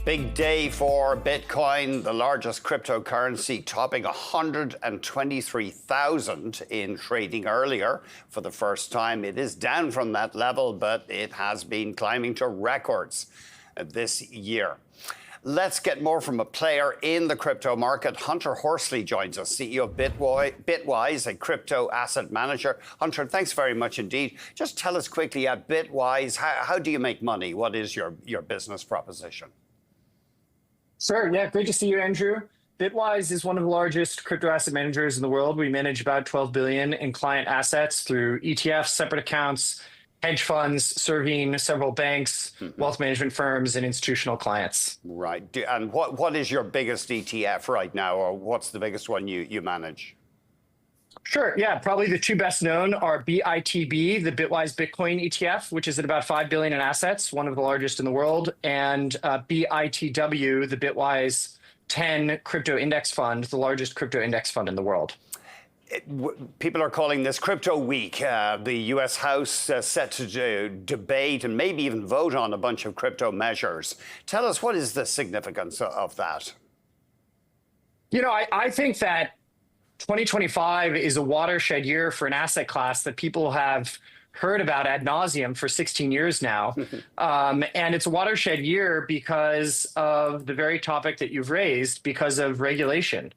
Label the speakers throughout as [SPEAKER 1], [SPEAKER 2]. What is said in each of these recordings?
[SPEAKER 1] Big day for Bitcoin, the largest cryptocurrency, topping 123,000 in trading earlier for the first time. It is down from that level, but it has been climbing to records this year. Let's get more from a player in the crypto market. Hunter Horsley joins us, CEO of Bitwise, a crypto asset manager. Hunter, thanks very much indeed. Just tell us quickly at Bitwise, how do you make money? What is your business proposition?
[SPEAKER 2] Sure. Yeah, great to see you, Andrew. Bitwise is one of the largest crypto asset managers in the world. We manage about 12 billion in client assets through ETFs, separate accounts, hedge funds, serving several banks, wealth management firms, and institutional clients.
[SPEAKER 1] Right. And what is your biggest ETF right now, or what's the biggest one you manage?
[SPEAKER 2] Sure. Yeah, probably the two best known are BITB, the Bitwise Bitcoin ETF, which is at about 5 billion in assets, one of the largest in the world, and BITW, the Bitwise 10 crypto index fund, the largest crypto index fund in the world.
[SPEAKER 1] People are calling this Crypto Week. The U.S. House set to debate and maybe even vote on a bunch of crypto measures. Tell us, what is the significance of that?
[SPEAKER 2] You know, I think that 2025 is a watershed year for an asset class that people have heard about ad nauseum for 16 years now. And it's a watershed year because of the very topic that you've raised, because of regulation.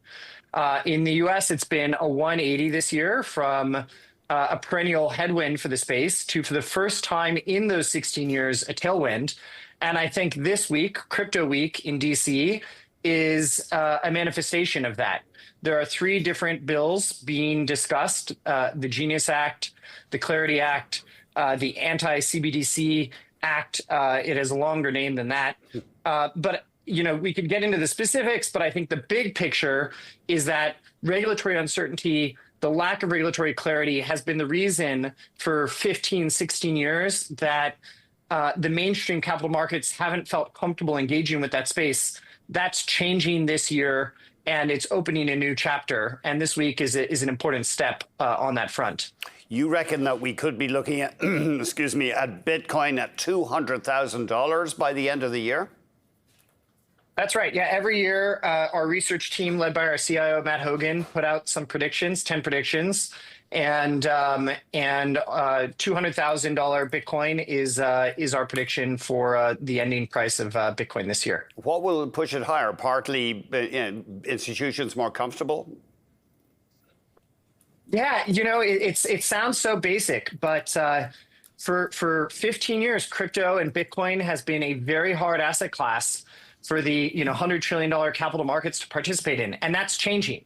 [SPEAKER 2] In the US, it's been a 180 this year, from a perennial headwind for the space to, for the first time in those 16 years, a tailwind. And I think this week, Crypto Week in DC, is a manifestation of that. There are three different bills being discussed: the Genius Act, the Clarity Act, the Anti-CBDC Act. It has a longer name than that. But you know, we could get into the specifics, but I think the big picture is that regulatory uncertainty, the lack of regulatory clarity, has been the reason for 15, 16 years that the mainstream capital markets haven't felt comfortable engaging with that space. That's changing this year, and it's opening a new chapter. And this week is an important step on that front.
[SPEAKER 1] You reckon that we could be looking at, excuse me, at Bitcoin at $200,000 by the end of the year?
[SPEAKER 2] That's right. Yeah, every year, our research team, led by our CIO, Matt Hogan, put out some predictions, 10 predictions. And $200,000 Bitcoin is our prediction for the ending price of Bitcoin this year.
[SPEAKER 1] What will push it higher? Partly institutions more comfortable?
[SPEAKER 2] Yeah, you know, it sounds so basic, but for 15 years, crypto and Bitcoin has been a very hard asset class for the $100 trillion capital markets to participate in, and that's changing.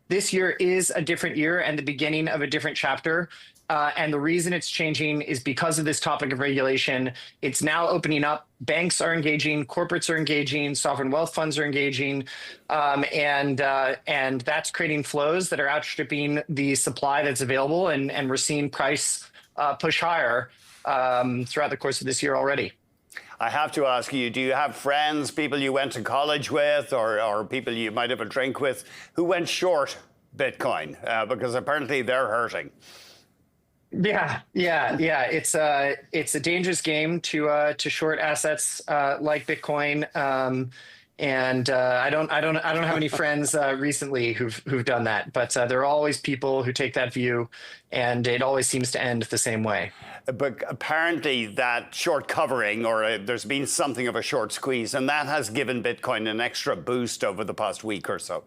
[SPEAKER 2] This year is a different year and the beginning of a different chapter. And the reason it's changing is because of this topic of regulation. It's now opening up. Banks are engaging, corporates are engaging, sovereign wealth funds are engaging, and that's creating flows that are outstripping the supply that's available, and we're seeing price push higher throughout the course of this year already.
[SPEAKER 1] I have to ask you, do you have friends, people you went to college with, or people you might have a drink with, who went short Bitcoin? Because apparently they're hurting.
[SPEAKER 2] Yeah. It's a dangerous game to short assets like Bitcoin. And I don't have any friends recently who've done that, but there are always people who take that view, and it always seems to end the same way.
[SPEAKER 1] But apparently that short covering, or there's been something of a short squeeze, and that has given Bitcoin an extra boost over the past week or so.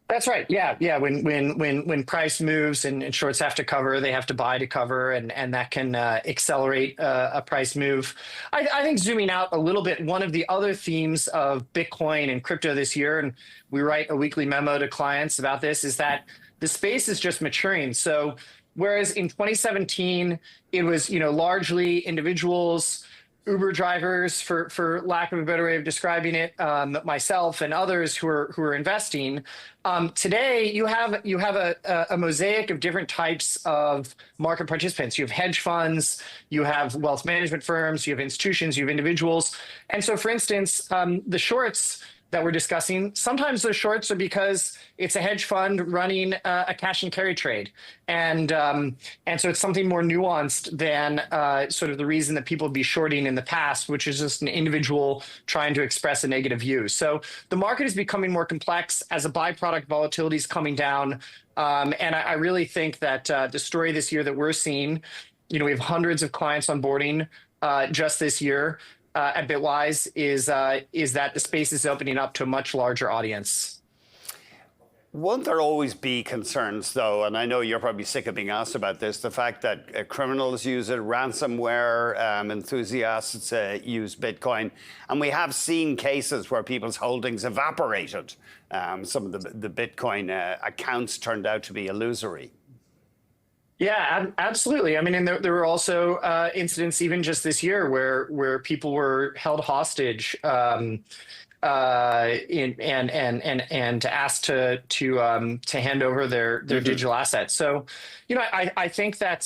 [SPEAKER 2] That's right. Yeah. When price moves and shorts have to cover, they have to buy to cover, and that can accelerate a price move. I think zooming out a little bit, one of the other themes of Bitcoin and crypto this year, and we write a weekly memo to clients about this, is that the space is just maturing. So whereas in 2017, it was largely individuals, Uber drivers, for lack of a better way of describing it, myself and others who are investing. Today, you have a mosaic of different types of market participants. You have hedge funds, you have wealth management firms, you have institutions, you have individuals. And so, for instance, the shorts that we're discussing, sometimes those shorts are because it's a hedge fund running a cash and carry trade. And so it's something more nuanced than sort of the reason that people would be shorting in the past, which is just an individual trying to express a negative view. So the market is becoming more complex as a byproduct. Volatility is coming down. And I really think that the story this year that we're seeing, we have hundreds of clients onboarding just this year at Bitwise, is that the space is opening up to a much larger audience.
[SPEAKER 1] Won't there always be concerns, though, and I know you're probably sick of being asked about this, the fact that criminals use it, ransomware enthusiasts use Bitcoin, and we have seen cases where people's holdings evaporated. Some of the Bitcoin accounts turned out to be illusory.
[SPEAKER 2] Yeah, absolutely. I mean, and there were also incidents even just this year where people were held hostage and asked to hand over their digital assets. So, I think that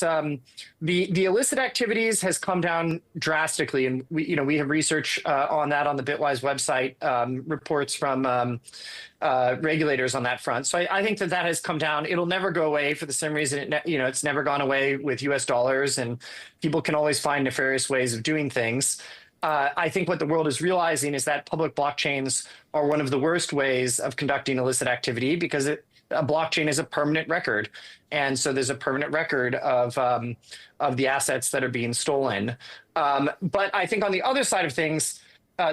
[SPEAKER 2] the illicit activities has come down drastically, and we have research on that on the Bitwise website, reports from regulators on that front. So I think that has come down. It'll never go away for the same reason it's never gone away with U.S. dollars, and people can always find nefarious ways of doing things. I think what the world is realizing is that public blockchains are one of the worst ways of conducting illicit activity, because a blockchain is a permanent record. And so there's a permanent record of the assets that are being stolen. But I think on the other side of things,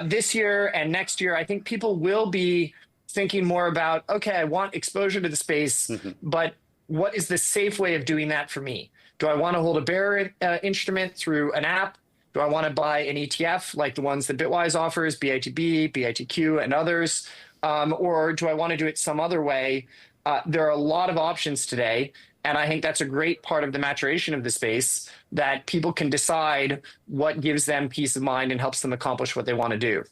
[SPEAKER 2] this year and next year, I think people will be thinking more about, okay, I want exposure to the space, but what is the safe way of doing that for me? Do I want to hold a bearer instrument through an app? Do I want to buy an ETF like the ones that Bitwise offers, BITB, BITQ, and others? Or do I want to do it some other way? There are a lot of options today, and I think that's a great part of the maturation of the space, that people can decide what gives them peace of mind and helps them accomplish what they want to do.